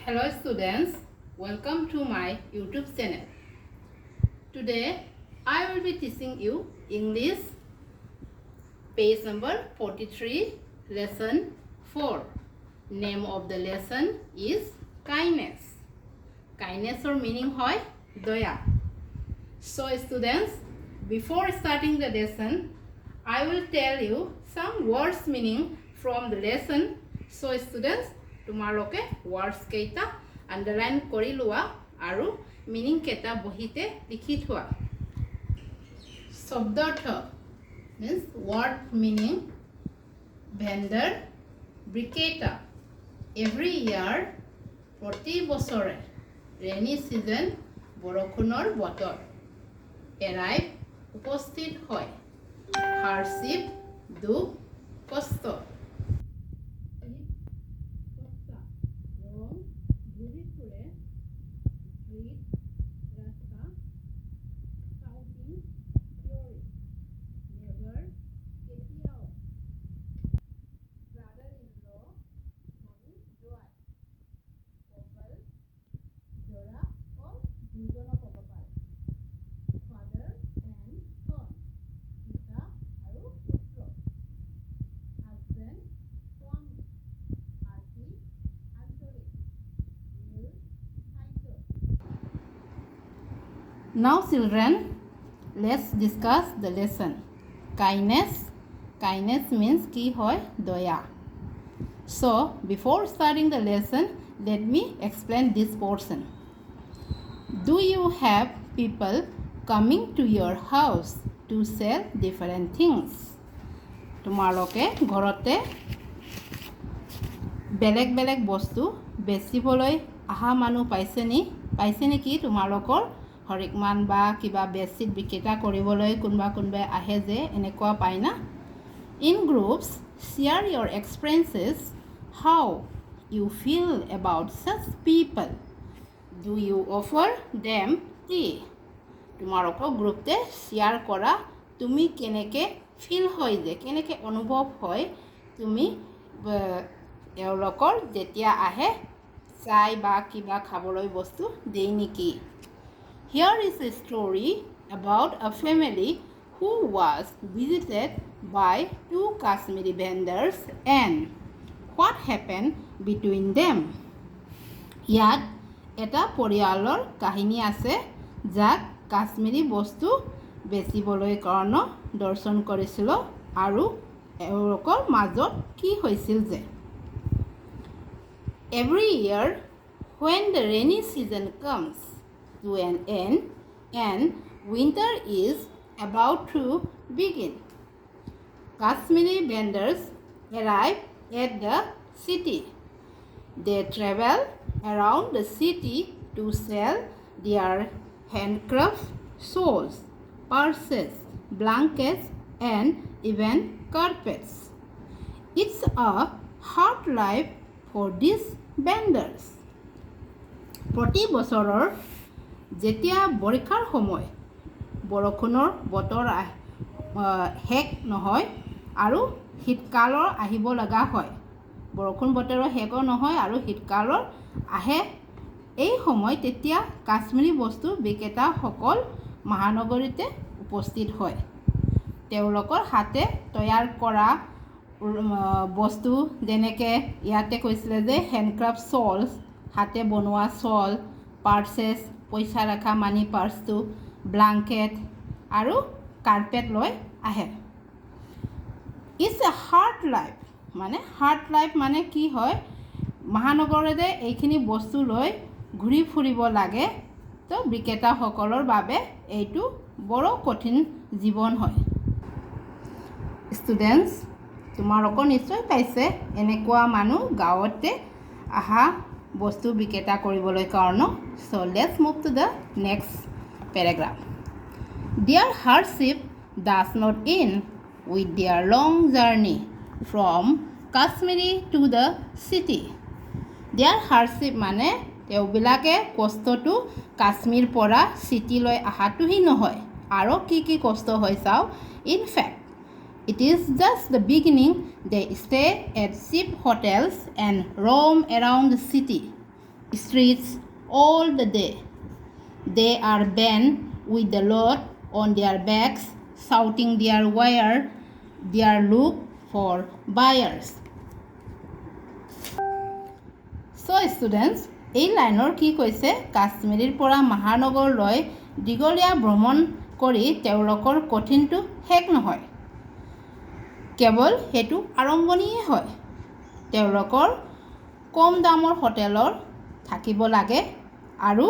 Hello students, welcome to my YouTube channel. Today I will be teaching you English page number 43, lesson 4. Name of the lesson is kindness. Kindness or meaning hoy doya. So students, before starting the lesson, I will tell you some words meaning from the lesson. So students, তোমালোকে words কেইটা underline কৰি লোৱা আৰু meaning কেইটা বহিতে লিখি থোৱা শব্দাৰ্থ means word meaning vendor বিক্ৰেতা every year প্ৰতি বছৰে rainy season বৰষুণৰ বতৰ arrive উপস্থিত হয় hardship দুখ কষ্ট Now children, let's discuss the lesson. Kindness means ki hoy doya. So before starting the lesson, let me explain this portion. Do you have people coming to your house to sell different things? তোমালোকে ঘৰতে বেলেগ বেলেগ বস্তু বেচিবলৈ আহা মানুহ পাইছে নেকি তোমালোকৰ হৰিকমান বা কিবা বেছিত বিক্ৰেতা কৰিবলৈ কোনোবাই আহে যে এনেকুৱা পায় না in groups share your experiences how you feel about such people do you offer them tea তোমালোকৰ গ্ৰুপতে শ্বেয়াৰ কৰা তুমি কেনেকৈ ফিল হয় যে কেনেকৈ অনুভৱ হয় তুমি এওঁলোকৰ যেতিয়া আহে চাই বা কিবা খাবলৈ বস্তু দেই নেকি Here is a story about a family who was visited by two Kashmiri vendors and what happened between them. ইয়াত এটা পৰিয়ালৰ কাহিনী আছে যাক কাশ্মীৰী বস্তু বেচিবলৈ কাৰণে দৰ্শন কৰিছিল আৰু এওঁলোকৰ মাজত কি হৈছিল যে Every year when the rainy season comes to an end and winter is about to begin. Kashmiri vendors arrive at the city. They travel around the city to sell their handcraft shawls, purses, blankets and even carpets. It's a hard life for these vendors. প্ৰতি বছৰৰ যেতিয়া বৰ্ষাৰ সময় বৰষুণৰ বতৰ শেষ নহয় আৰু শীতকালৰ আহিব লগা হয় বৰষুণ বতৰৰ শেষো নহয় আৰু শীতকালৰ আহে এই সময় তেতিয়া কাশ্মীৰী বস্তু বিক্ৰেতাসকল মহানগৰীতে উপস্থিত হয় তেওঁলোকৰ হাতে তৈয়াৰ কৰা বস্তু যেনেকৈ ইয়াতে কৈছিলে যে হেণ্ডক্ৰাফ্ট শ্বলছ হাতে বনোৱা শ্বল পাৰ্চেছ পইচা ৰখা মানি পাৰ্চটো ব্লাংকেট আৰু কাৰ্পেট লৈ আহে ইটছ এ হাৰ্ড লাইফ মানে কি হয় মহানগৰতে এইখিনি বস্তু লৈ ঘূৰি ফুৰিব লাগে তো বিক্ৰেতাসকলৰ বাবে এইটো বৰ কঠিন জীৱন হয় ষ্টুডেণ্টছ তোমালোকৰ নিশ্চয় পাইছে এনেকুৱা মানুহ গাঁৱতে আহা বস্তু বিক্ৰেতা কৰিবলৈ কাৰণে so let's move to the next paragraph their hardship does not end with their long journey from Kashmiri to the city their hardship মানে তেওঁবিলাকে কষ্টটো কাশ্মীৰ পৰা চিটিলৈ আহাটোহি নহয় আৰু কি কষ্ট হয় চাও in fact It is just the beginning. They stay at cheap hotels and roam around the city. streets all the day. They are bent with the load on their backs, shouting their look for buyers. So students, এই লাইনৰ কি কৈছে কাশ্মীৰৰ পৰা মহানগৰলৈ দীঘলীয়া ভ্ৰমণ কৰি তেওঁলোকৰ কঠিনটো শেষ নহয়, কেৱল হেতু আৰম্ভণিয়ে হয়। তেওঁলোকৰ কম দামৰ হোটেলৰ থাকিব লাগে আৰু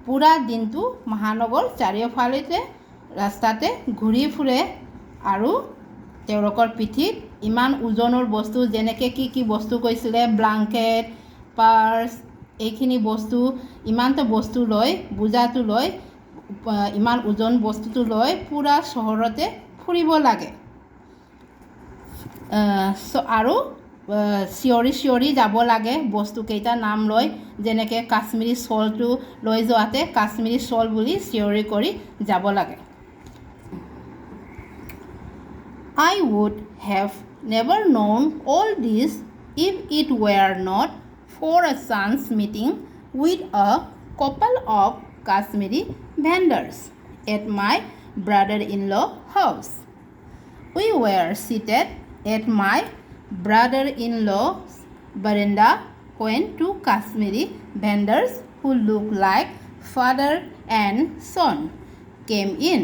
পুৰা দিনটো মহানগৰ চাৰিওফালে ৰাস্তাতে ঘূৰি ফুৰে আৰু তেওঁলোকৰ পিঠিত ইমান ওজনৰ বস্তু যেনেকৈ কি বস্তু কৈছিলে ব্লাংকেট পাৰ্চ এইখিনি বস্তু ইমানটো বস্তু লৈ বোজাটো লৈ ইমান ওজন বস্তুটো লৈ পুৰা চহৰতে ফুৰিব লাগে আৰু চিঞৰি যাব লাগে বস্তুকেইটা নাম লৈ যেনেকৈ কাশ্মীৰী শ্বলটো লৈ যোৱাতে কাশ্মীৰী শ্বল বুলি চিঞৰি কৰি যাব লাগে I would have never known all this if it were not for a chance meeting with a couple of Kashmiri vendors at my brother-in-law house. We were seated at my brother-in-law's veranda when two Kashmiri vendors who looked like father and son came in.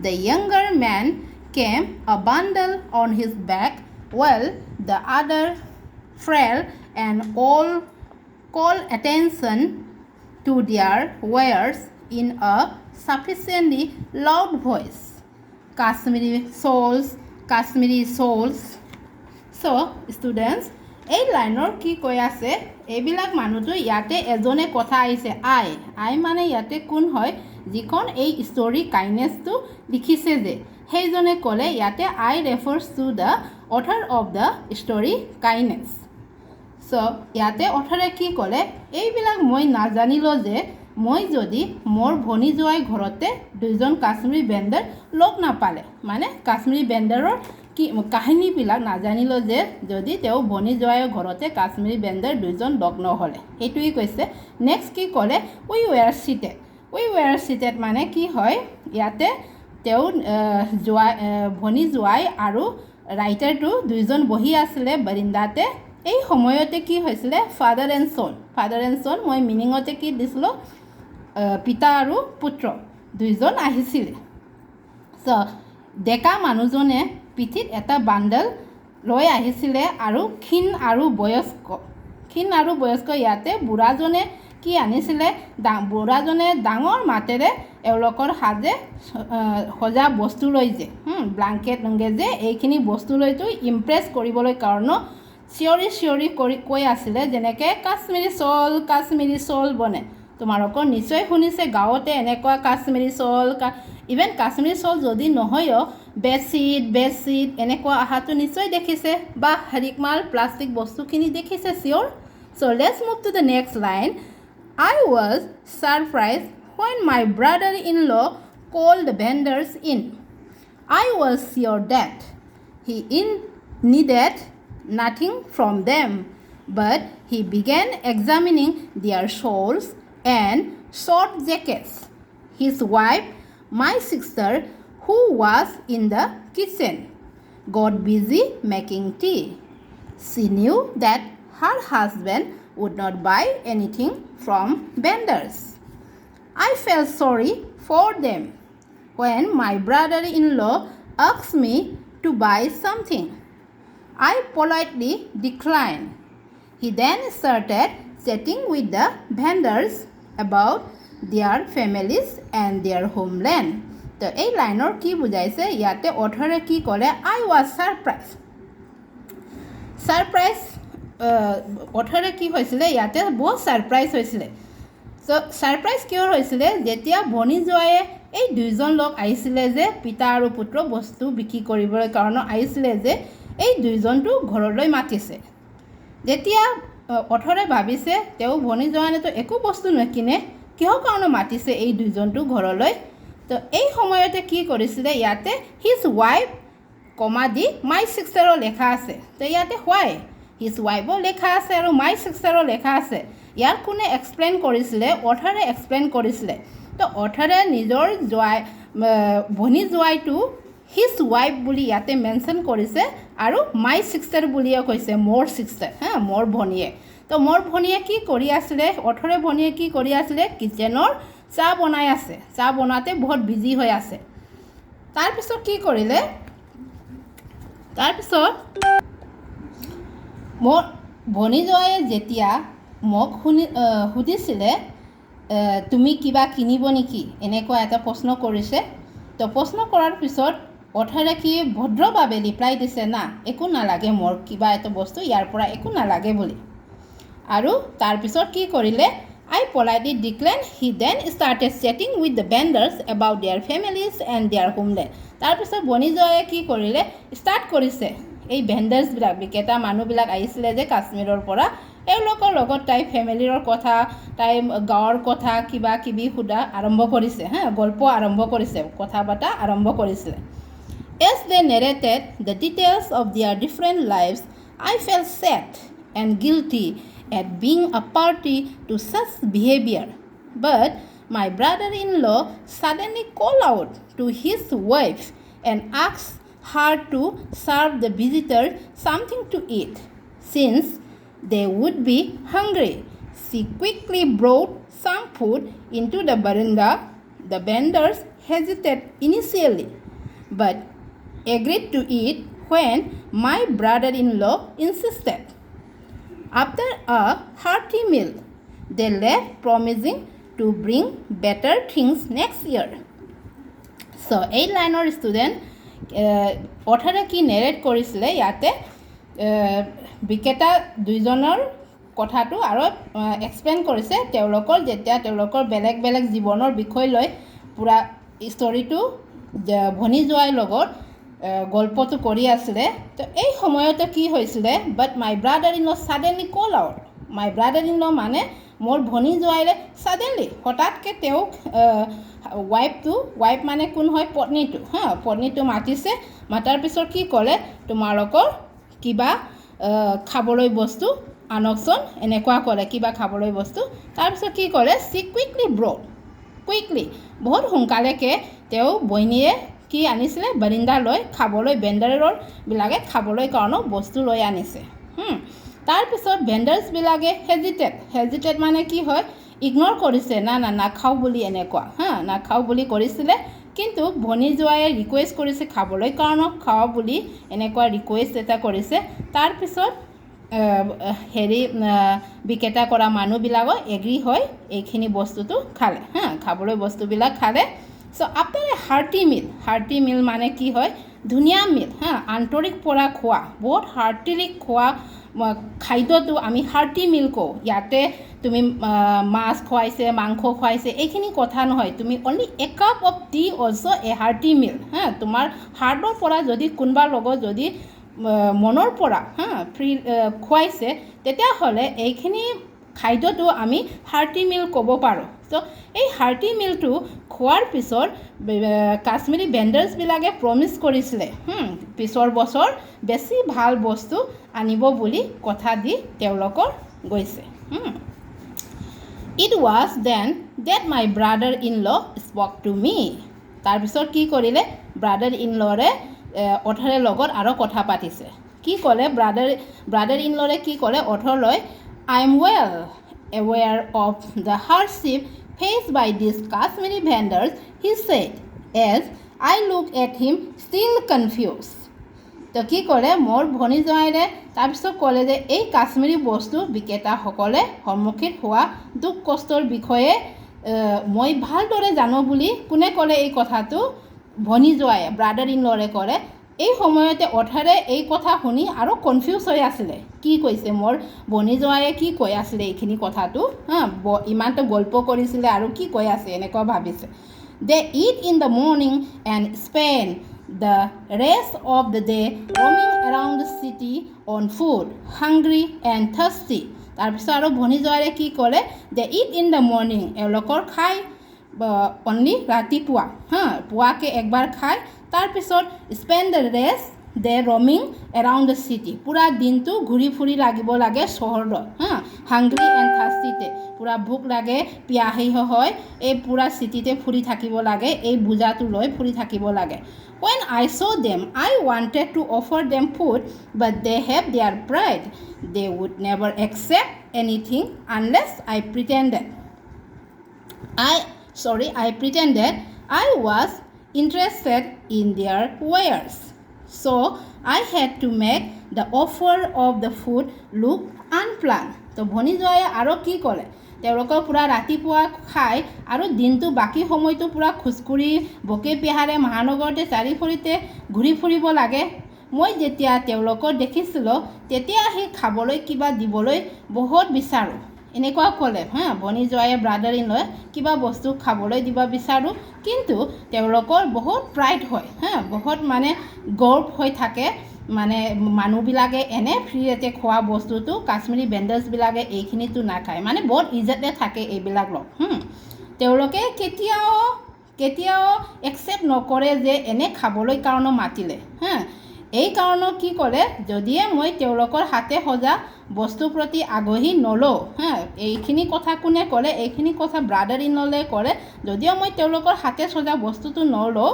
The younger man came a bundle on his back while the other frail and all called attention to their wares in a sufficiently loud voice. Kashmiri souls. So students, এই লাইনৰ কি কৈ আছে এইবিলাক মানুহটো ইয়াতে এজনে কথা আহিছে আই মানে ইয়াতে কোন হয় যিখন এই ষ্টৰী কাইনেছটো লিখিছে যে সেইজনে ক'লে ইয়াতে I refers to the author of the story কাইনেছ চ' ইয়াতে অথাৰে কি ক'লে এইবিলাক মই নাজানিলোঁ যে মই যদি মোৰ ভনী জোৱাই ঘৰতে দুজন কাশ্মীৰী বেণ্ডাৰ লগ নাপালে মানে কাশ্মীৰী বেণ্ডাৰৰ কি কাহিনীবিলাক নাজানিলোঁ যে যদি তেওঁ ভনী জোৱাইৰ ঘৰতে কাশ্মীৰী বেণ্ডাৰ দুজন লগ নহ'লে সেইটোৱেই কৈছে নেক্সট কি ক'লে উই ৱেৰ চিটেড মানে কি হয় ইয়াতে তেওঁ ভনী জোৱাই আৰু ৰাইটাৰটো দুইজন বহি আছিলে বাৰিন্দাতে এই সময়তে কি হৈছিলে ফাদাৰ এণ্ড চন মই মিনিঙতে কি দিছিলোঁ পিতা আৰু পুত্ৰ দুইজন আহিছিলে চ' ডেকা মানুহজনে পিঠিত এটা বাণ্ডেল লৈ আহিছিলে আৰু ক্ষীণ আৰু বয়স্ক ইয়াতে বুঢ়াজনে কি আনিছিলে বুঢ়াজনে ডাঙৰ মাতেৰে এওঁলোকৰ সজা বস্তু লৈ যে ব্লাংকেট লংগে যে এইখিনি বস্তু লৈতো ইমপ্ৰেছ কৰিবলৈ কাৰণে চিঞৰি কৰি কৈ আছিলে যেনেকৈ কাশ্মীৰী শ্বল বনে তোমালোকৰ নিশ্চয় শুনিছে গাঁৱতে এনেকুৱা Kashmiri shawl even Kashmiri shawl যদি নহয়ও বেডশ্বীট এনেকুৱা অহাটো নিশ্চয় দেখিছে বা হৰিকমাল প্লাষ্টিক বস্তুখিনি দেখিছে চিয়'ৰ so' let's move to the next line I was surprised when my brother-in-law called the vendors in. I was sure that he needed nothing from them, but he began examining their shawls and short jackets. His wife, my sister, who was in the kitchen, got busy making tea. She knew that her husband would not buy anything from vendors. I felt sorry for them when my brother-in-law asked me to buy something. I politely declined. He then started chatting with the vendors about their families and their homeland. তো এই লাইনৰ কি বুজাইছে ইয়াতে অথৰে কি ক'লে I was surprised অথৰে কি হৈছিলে ইয়াতে বহুত ছাৰপ্ৰাইজ হৈছিলে চ' ছাৰপ্ৰাইজ কিয় হৈছিলে যেতিয়া ভনী জোৱায়ে এই দুইজন লোক আহিছিলে যে পিতা আৰু পুত্ৰ বস্তু বিক্ৰী কৰিবলৈ কাৰণে আহিছিলে যে এই দুইজনটো ঘৰলৈ মাতিছে যেতিয়া অথৰে ভাবিছে তেওঁ ভনী জোৱানেতো একো বস্তু নিকিনে কিহৰ কাৰণে মাতিছে এই দুইজনটো ঘৰলৈ তো এই সময়তে কি কৰিছিলে ইয়াতে হিজ ৱাইফ কমা দি মাই ছিষ্টাৰৰ লেখা আছে তো ইয়াতে হোৱাই হিজ ৱাইফো লেখা আছে আৰু মাই ছিষ্টাৰো লেখা আছে। ইয়াক কোনে এক্সপ্লেইন কৰিছিলে? অথাৰে এক্সপ্লেইন কৰিছিলে। তো অথাৰে নিজৰ ভনী জোৱাইটো হিজ ৱাইফ বুলি ইয়াতে মেনশ্যন কৰিছে আৰু মাই ছিষ্টাৰ বুলিও কৈছে, মোৰ ছিষ্টাৰ, মোৰ ভনীয়ে। তো মোৰ ভনীয়ে কি কৰি আছিলে? অথৰে ভনীয়ে কি কৰি আছিলে? কিটচেনৰ চাহ বনাই আছে, চাহ বনাওঁতে বহুত বিজি হৈ আছে। তাৰপিছত কি কৰিলে? তাৰপিছত মোৰ ভনী জোৱাইয়ে যেতিয়া মোক সুধিছিলে তুমি কিবা কিনিব নেকি, এনেকুৱা এটা প্ৰশ্ন কৰিছে। তো প্ৰশ্ন কৰাৰ পিছত অথাৰে কি ভদ্ৰভাৱে ৰিপ্লাই দিছে, না একো নালাগে, মোৰ কিবা এটা বস্তু ইয়াৰ পৰা একো নালাগে বুলি। আৰু তাৰপিছত কি কৰিলে? I politely declined. He then started chatting with the vendors about their families and their homeland. তাৰপিছত ভনী জোৱাইয়ে কি কৰিলে? ষ্টাৰ্ট কৰিছে এই ভেণ্ডাৰ্ছবিলাক, বিক্ৰেতা মানুহবিলাক আহিছিলে যে কাশ্মীৰৰ পৰা, এওঁলোকৰ লগত তাই ফেমিলিৰ কথা, তাই গাঁৱৰ কথা কিবা কিবি সোধা আৰম্ভ কৰিছে, গল্প আৰম্ভ কৰিছে, কথা বতৰা আৰম্ভ কৰিছিলে। As they narrated the details of their different lives, I felt sad and guilty at being a party to such behavior. But my brother-in-law suddenly called out to his wife and asked her to serve the visitors something to eat, since they would be hungry. She quickly brought some food into the veranda. The vendors hesitated initially, but agreed to eat when my brother-in-law insisted. After a hearty meal, they left, promising to bring better things next year. So, এই লাইনৰ student অথাৰে কি নেৰেট কৰিছিলে ইয়াতে বিক্ৰেতা দুইজনৰ কথাটো আৰু explain কৰিছে। তেওঁলোকৰ যেতিয়া তেওঁলোকৰ বেলেগ বেলেগ জীৱনৰ বিষয় লৈ পূৰা ষ্টৰিটো ভনী জোৱাইৰ লগত গল্পটো কৰি আছিলে। তো এই সময়তে কি হৈছিলে? But my brother in law suddenly call out. My brother in law মানে মোৰ ভনী জোৱাইৰে ছাডেনলি হঠাৎকৈ তেওঁক ৱাইফ মানে কোন হয়? পত্নীটো, পত্নীটো মাতিছে। মাতাৰ পিছত কি ক'লে? তোমালোকৰ কিবা খাবলৈ বস্তু আনকচোন, এনেকুৱা ক'লে, কিবা খাবলৈ বস্তু। তাৰপিছত কি ক'লে? চি কুইকলি বহুত সোনকালেকৈ তেওঁ বৈনীয়ে কি আনিছিলে? বাৰিন্দালৈ খাবলৈ, ভেণ্ডাৰবিলাকে খাবলৈ কাৰণে বস্তু লৈ আনিছে। তাৰপিছত ভেণ্ডাৰ্ছবিলাকে হেজিটেড মানে কি হয়? ইগন'ৰ কৰিছে, নাখাওঁ বুলি, এনেকুৱা নাখাওঁ বুলি কৰিছিলে। কিন্তু ভনী জোৱাইয়ে ৰিকুৱেষ্ট কৰিছে খাবলৈ কাৰণে, খাওঁ বুলি এনেকুৱা ৰিকুৱেষ্ট এটা কৰিছে। তাৰপিছত বিক্ৰেতা কৰা মানুহবিলাকো এগ্ৰী হৈ এইখিনি বস্তুটো খালে, খাবলৈ বস্তুবিলাক খালে। চ' আফটাৰ এ হাৰ্টি মিল মানে কি হয়? ধুনীয়া মিল, আন্তৰিক পৰা খোৱা, বহুত হাৰ্টিলি খোৱা খাদ্যটো আমি হাৰ্টি মিল কওঁ। ইয়াতে তুমি মাছ খুৱাইছে, মাংস খুৱাইছে, এইখিনি কথা নহয়। তুমি only a cup of tea also' a hearty meal. তোমাৰ হাৰ্টৰ পৰা যদি কোনোবাৰ লগত যদি মনৰ পৰা খুৱাইছে, তেতিয়াহ'লে এইখিনি খাদ্যটো আমি হাৰ্টি মিল ক'ব পাৰোঁ। চ' এই হাৰ্টি মিলটো খোৱাৰ পিছত কাশ্মীৰী ভেণ্ডাৰ্ছবিলাকে প্ৰমিছ কৰিছিলে পিছৰ বছৰ বেছি ভাল বস্তু আনিব বুলি কথা দি তেওঁলোকৰ গৈছে। It was then that my brother-in-law spoke to me. তাৰপিছত কি কৰিলে? ব্ৰাদাৰ-ইন-লৰে অথাৰৰ লগত আৰু কথা পাতিছে। কি ক'লে? ব্ৰাদাৰ-ইন-লৰে কি ক'লে? অথাৰলৈ, I am well aware of the hardship faced by these Kashmiri vendors, he said, as I looked at him still confused. তো কি ক'লে? মোৰ ভনী জোৱাইৰে তাৰপিছত ক'লে যে এই কাশ্মীৰী বস্তু বিক্ৰেতাসকলে সন্মুখীন হোৱা দুখ কষ্টৰ বিষয়ে মই ভালদৰে জানো বুলি কোনে ক'লে এই কথাটো? ভনী জোৱাইয়ে, ব্ৰাদাৰ-ইন-লৰে ক'লে। এই সময়তে অথাৰে এই কথা শুনি আৰু কনফিউজ হৈ আছিলে। কি কৈছে মোৰ ভনী জোৱাইয়ে? কি কৈ আছিলে এইখিনি কথাটো? ইমানটো গল্প কৰিছিলে আৰু কি কৈ আছে এনেকুৱা ভাবিছে। They eat in the morning and spend the rest of the day roaming around the city on food, hungry and thirsty. তাৰপিছত আৰু ভনী জোৱাইৰে কি ক'লে? They eat in the morning, এওঁলোকৰ খায় অনলি ৰাতিপুৱা, পুৱাকৈ একবাৰ খায়। তাৰপিছত spend the rest, they roaming around the city পূৰা দিনটো ঘূৰি ফুৰি লাগিব লাগে চহৰত হাংগ্ৰি এণ্ড থাৰ্ষ্টিতে পূৰা ভোক লাগে পিয়াহী হয় এই পূৰা চিটিতে ফুৰি থাকিব লাগে এই বোজাটো লৈ ফুৰি থাকিব লাগে When I saw them, I wanted to offer them food, but they have their pride. They would never accept anything unless I pretended. I pretended I was interested in their wares. So I had to make the offer of the food look unplanned. তো ভনী জয়ে আৰু কি কৰে তেওঁলোকৰ পূৰা ৰাতিপুৱা খাই আৰু দিনটো বাকী সময়টো পূৰা খোজকুৰি বকে পিহাৰে মহানগৰতে চাৰিফৰিতে ঘূৰি ফুৰিব লাগে মই যেতিয়া তেওঁলোকক দেখিছিলোঁ তেতিয়া সেই খাবলৈ কিবা দিবলৈ বহুত বিচাৰোঁ এনেকুৱা ক'লে ভনী জয়ে ব্ৰাদাৰ ইন লৈ কিবা বস্তু খাবলৈ দিব বিচাৰোঁ কিন্তু তেওঁলোকৰ বহুত প্ৰাইড হয় বহুত মানে গৰ্ব হৈ থাকে মানে মানুহবিলাকে এনে ফ্ৰীতে খোৱা বস্তুটো কাশ্মীৰী বেণ্ডেজবিলাকে এইখিনিতো নাখায় মানে বহুত ইজ্জতে থাকে এইবিলাক লগ তেওঁলোকে কেতিয়াও একচেপ্ট নকৰে যে এনে খাবলৈ কাৰণে মাতিলে এই কাৰণত কি কৰে যদিয়ে মই তেওঁলোকৰ হাতে সজা বস্তুৰ প্ৰতি আগ্ৰহী নলওঁ এইখিনি কথা কোনে কৰে এইখিনি কথা ব্ৰাদাৰ ইন ললে কৰে যদিও মই তেওঁলোকৰ হাতে সজা বস্তুটো নলওঁ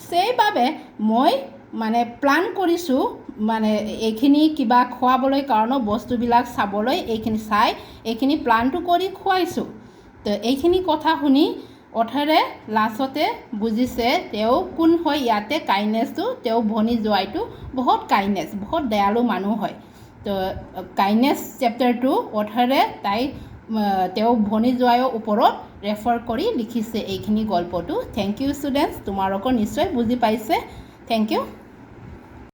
সেইবাবে মই মানে প্লান কৰিছোঁ মানে এইখিনি কিবা খোৱাবলৈ কাৰণে বস্তুবিলাক চাবলৈ এইখিনি চাই এইখিনি প্লানটো কৰি খুৱাইছোঁ তো এইখিনি কথা শুনি অথৰে লাষ্টতে বুজিছে তেওঁ কোন হয় ইয়াতে কাইণ্ডনেছটো তেওঁ ভনী জোৱাইটো বহুত কাইণ্ডনেছ বহুত দয়ালু মানুহ হয় তো কাইণ্ডনেছ চেপ্টাৰটো অথৰে তেওঁ ভনী জোৱাইৰ ওপৰত ৰেফাৰ কৰি লিখিছে এইখিনি গল্পটো থেংক ইউ ষ্টুডেণ্টছ তোমালোকৰ নিশ্চয় বুজি পাইছে থেংক ইউ